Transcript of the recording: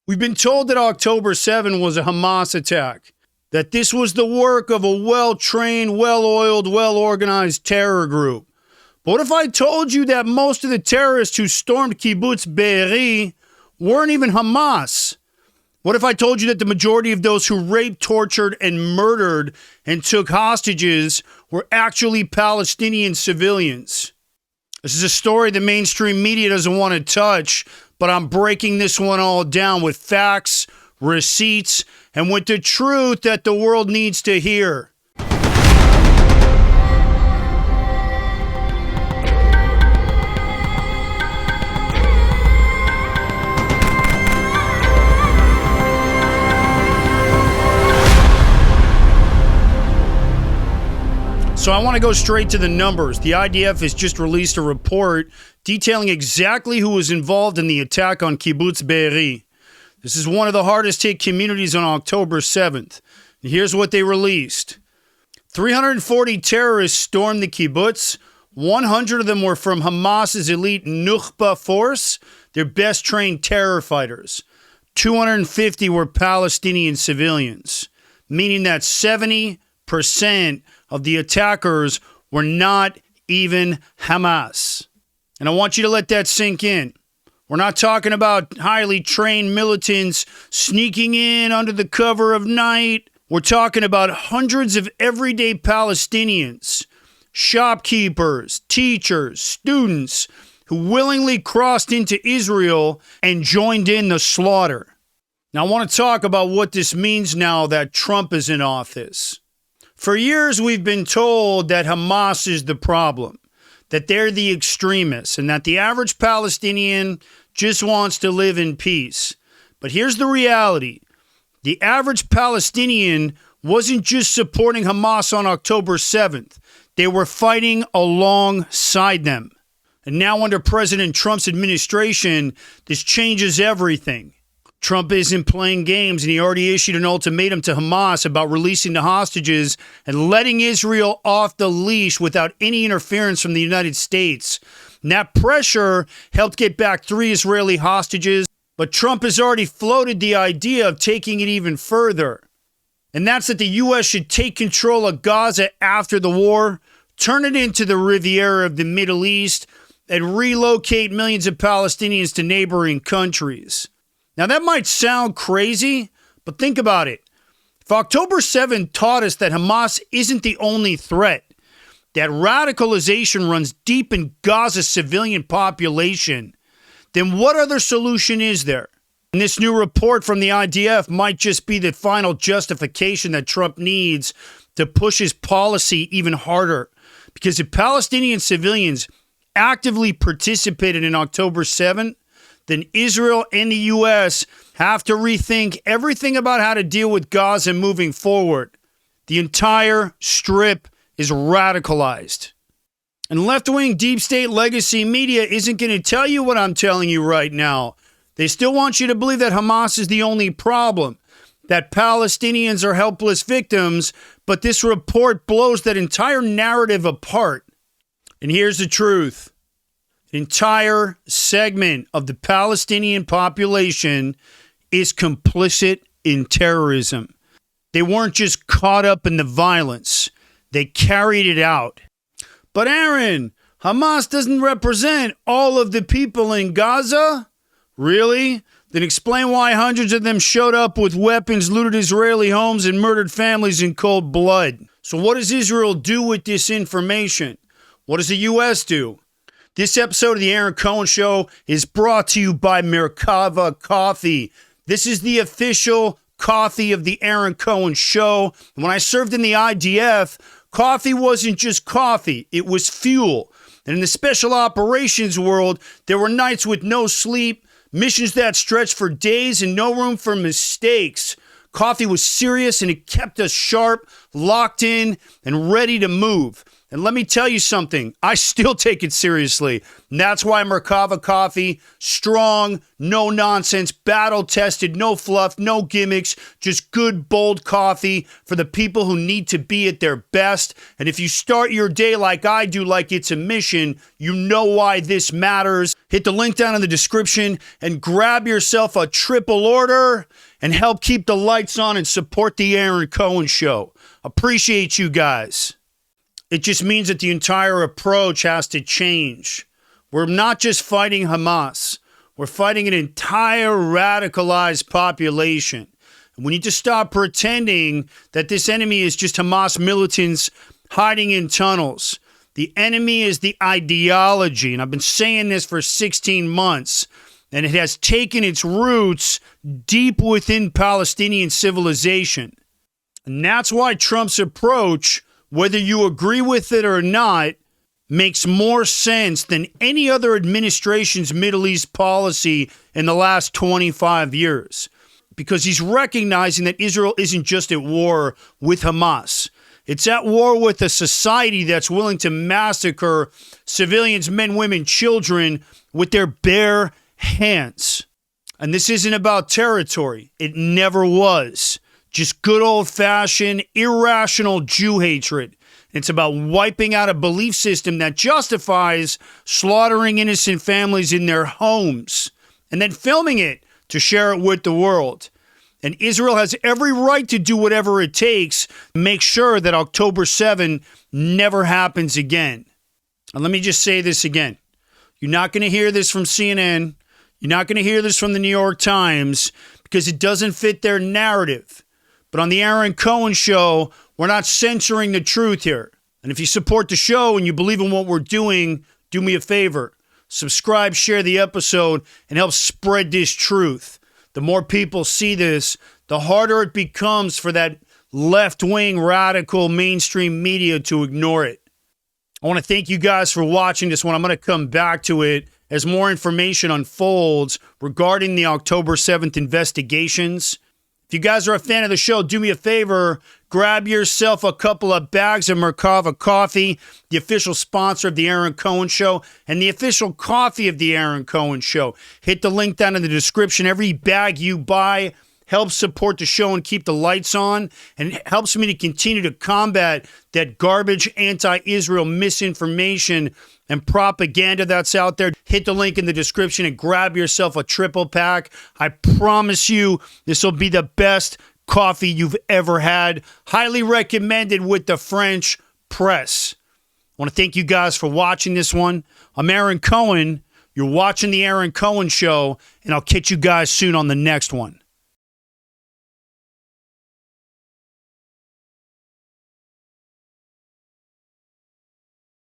We've been told that October 7 was a Hamas attack, that this was the work of a well-trained, well-oiled, well-organized terror group. But what if I told you that most of the terrorists who stormed Kibbutz Be'eri weren't even Hamas? What if I told you that the majority of those who raped, tortured, and murdered and took hostages were actually Palestinian civilians? This is a story the mainstream media doesn't want to touch, but I'm breaking this one all down with facts, receipts, and with the truth that the world needs to hear. So I want to go straight to the numbers. The IDF has just released a report detailing exactly who was involved in the attack on Kibbutz Be'eri. This is one of the hardest hit communities on October 7th. And here's what they released. 340 terrorists stormed the kibbutz. 100 of them were from Hamas's elite Nukhba force, their best trained terror fighters. 250 were Palestinian civilians, meaning that 70% of the attackers were not even Hamas. And I want you to let that sink in. We're not talking about highly trained militants sneaking in under the cover of night. We're talking about hundreds of everyday Palestinians, shopkeepers, teachers, students who willingly crossed into Israel and joined in the slaughter. Now, I want to talk about what this means now that Trump is in office. For years, we've been told that Hamas is the problem, that they're the extremists, and that the average Palestinian just wants to live in peace. But here's the reality. The average Palestinian wasn't just supporting Hamas on October 7th. They were fighting alongside them. And now under President Trump's administration, this changes everything. Trump isn't playing games, and he already issued an ultimatum to Hamas about releasing the hostages and letting Israel off the leash without any interference from the United States. And that pressure helped get back 3 Israeli hostages, but Trump has already floated the idea of taking it even further. And that's that the U.S. should take control of Gaza after the war, turn it into the Riviera of the Middle East, and relocate millions of Palestinians to neighboring countries. Now, that might sound crazy, but think about it. If October 7th taught us that Hamas isn't the only threat, that radicalization runs deep in Gaza's civilian population, then what other solution is there? And this new report from the IDF might just be the final justification that Trump needs to push his policy even harder. Because if Palestinian civilians actively participated in October 7th, then Israel and the U.S. have to rethink everything about how to deal with Gaza moving forward. The entire strip is radicalized. And left-wing deep state legacy media isn't going to tell you what I'm telling you right now. They still want you to believe that Hamas is the only problem, that Palestinians are helpless victims, but this report blows that entire narrative apart. And here's the truth. An entire segment of the Palestinian population is complicit in terrorism. They weren't just caught up in the violence. They carried it out. But Aaron, Hamas doesn't represent all of the people in Gaza? Really? Then explain why hundreds of them showed up with weapons, looted Israeli homes, and murdered families in cold blood. So what does Israel do with this information? What does the U.S. do? This episode of the Aaron Cohen Show is brought to you by Merkava Coffee. This is the official coffee of the Aaron Cohen Show. When I served in the IDF, coffee wasn't just coffee, it was fuel. And in the special operations world, there were nights with no sleep, missions that stretched for days, and no room for mistakes. Coffee was serious, and it kept us sharp, locked in, and ready to move. And let me tell you something, I still take it seriously. And that's why Merkava Coffee, strong, no nonsense, battle tested, no fluff, no gimmicks, just good, bold coffee for the people who need to be at their best. And if you start your day like I do, like it's a mission, you know why this matters. Hit the link down in the description and grab yourself a triple order and help keep the lights on and support the Aaron Cohen Show. Appreciate you guys. It just means that the entire approach has to change. We're not just fighting Hamas. We're fighting an entire radicalized population. And we need to stop pretending that this enemy is just Hamas militants hiding in tunnels. The enemy is the ideology, and I've been saying this for 16 months, and it has taken its roots deep within Palestinian civilization. And that's why Trump's approach, whether you agree with it or not, makes more sense than any other administration's Middle East policy in the last 25 years. Because he's recognizing that Israel isn't just at war with Hamas. It's at war with a society that's willing to massacre civilians, men, women, children with their bare hands. And this isn't about territory. It never was. Just good old-fashioned, irrational Jew hatred. It's about wiping out a belief system that justifies slaughtering innocent families in their homes and then filming it to share it with the world. And Israel has every right to do whatever it takes to make sure that October 7 never happens again. And let me just say this again. You're not going to hear this from CNN. You're not going to hear this from the New York Times because it doesn't fit their narrative. But on the Aaron Cohen Show, we're not censoring the truth here. And if you support the show and you believe in what we're doing, do me a favor. Subscribe, share the episode, and help spread this truth. The more people see this, the harder it becomes for that left-wing, radical, mainstream media to ignore it. I want to thank you guys for watching this one. I'm going to come back to it as more information unfolds regarding the October 7th investigations. If you guys are a fan of the show, do me a favor, grab yourself a couple of bags of Merkava coffee, the official sponsor of the Aaron Cohen Show, and the official coffee of the Aaron Cohen Show. Hit the link down in the description. Every bag you buy helps support the show and keep the lights on, and helps me to continue to combat that garbage anti-Israel misinformation and propaganda that's out there. Hit the link in the description and grab yourself a triple pack. I promise you this will be the best coffee you've ever had. Highly recommended with the French press. I want to thank you guys for watching this one. I'm Aaron Cohen. You're watching the Aaron Cohen Show, and I'll catch you guys soon on the next one.